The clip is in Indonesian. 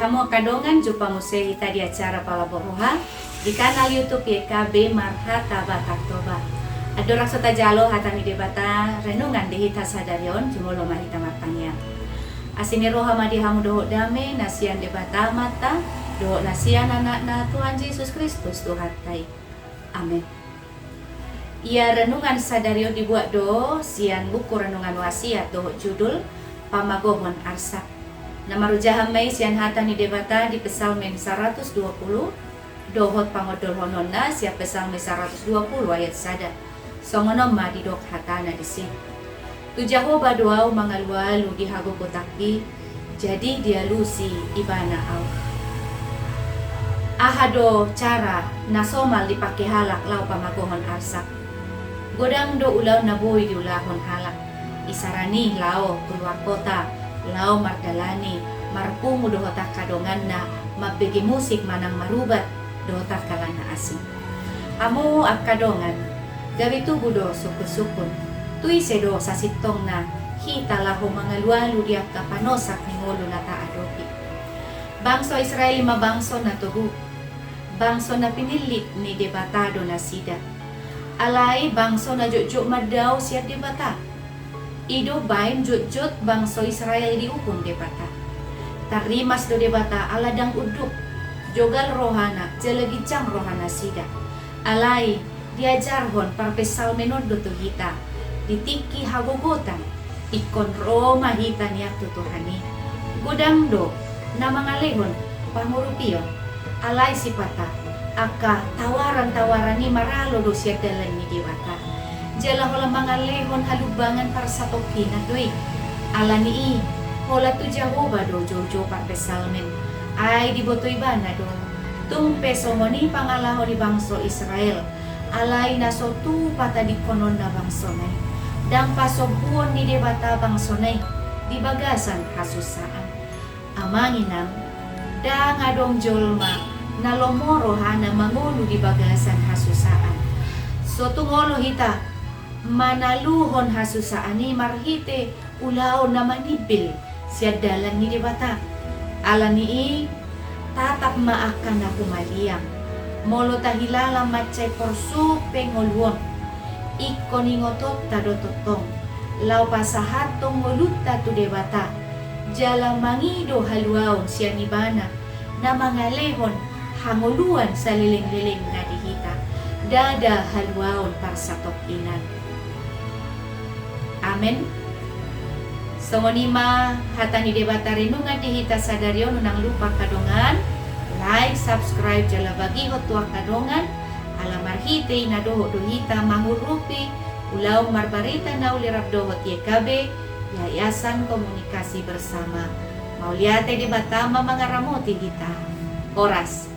Hamo kadongan jumpa musei hita di acara Palaboroha di kanal YouTube YKB Marhata Batak Toba. Adorak sota jalo hatami debata renungan di hita sadarion jumolo mahita martanya. Asini roha madi hamu doho dame nasian debata mata doho nasian anak na Tuhan Yesus Kristus Tuhan tai. Amin. Ia renungan sadarion dibuat do sian buku renungan wasiat doho judul Pamagohon Arsak. Nama rujahamai sian hatani debata di Psalmen 120 dohot pangodol hononna siap Psalmen 120 ayat sada. Songonoma di dok hatana di sini. Tu Jehovah doau mangalualu di hago kotakdi jadi dia lusi ibana au. Ahado cara nasomal dipakai halak lau pamagohon arsak. Godang do ulau naboy di ulahon halak. Isarani lau keluar kota. Lau mardalani marpumu dohotak kadongan na mabegi musik manang marubat dohotak kalana asing. Amo ak kadongan gabi tubuh do sukun-sukun tui sedo sasitong na hita laho mangalualu diak kapanosak ni ngolo na taadopi. Bangso Israel mabangso na tuhu bangso na pinilit ni debatado na sida alay bangso na jujuk madaw siya debata. Ido baim jut-jut bangso Israel dihukum debata. Tarimas do debata aladang uduk. Jogal rohana, jelagicang rohana sida. Alay, diajarhon parpesal menod do hita. Ditiki hagogotan. Ikon Roma hita niyak tutuhani. Gudang do, na mangalehon, pangurupiyon. Alay si pata. Aka tawaran-tawaran ni maralo do siya dalan ni diwata. Jala hola mga lehon halubangan para sa tokina doy. Ala ni hola tu Jehovah do jojo parpesalmen. Ay di botoy ba na do. Tung peso mo ni pangalaho ni bangso Israel. Alay na so tu pata di konon na bangso nay. Dang pasobuon ni debata bangso nay. Di bagasan hasusaan. Amanginam. Dang adong jolma. Nalomoro hana mangulo di bagasan hasusaan. So tungolo hita. Manaluhon hasusaan ni marhite ulaw na manibil siya dalan ni debata. Ala ni tatap maakan na kumaliyang. Molo tahilala macay porsu pengolwon. Iko ni ngotot tadototong. Law pasahatong ngoluta tu debata. Jala mangido haluaon siya ni bana na mga lehon hanguluan sa liling-liling na dihita. Dada haluaon para sa tokinan. Amen. So ngonima hatani debata renungan di hita sadarion nang lupa kadongan. Like, subscribe jala bagi hotua kadongan. Ala marhite na doho do hita mangurupi. Ulau marbarita na ulirap doho YKB. Yayasan Komunikasi Bersama. Mauliate debata mamangaramoti kita. Oras.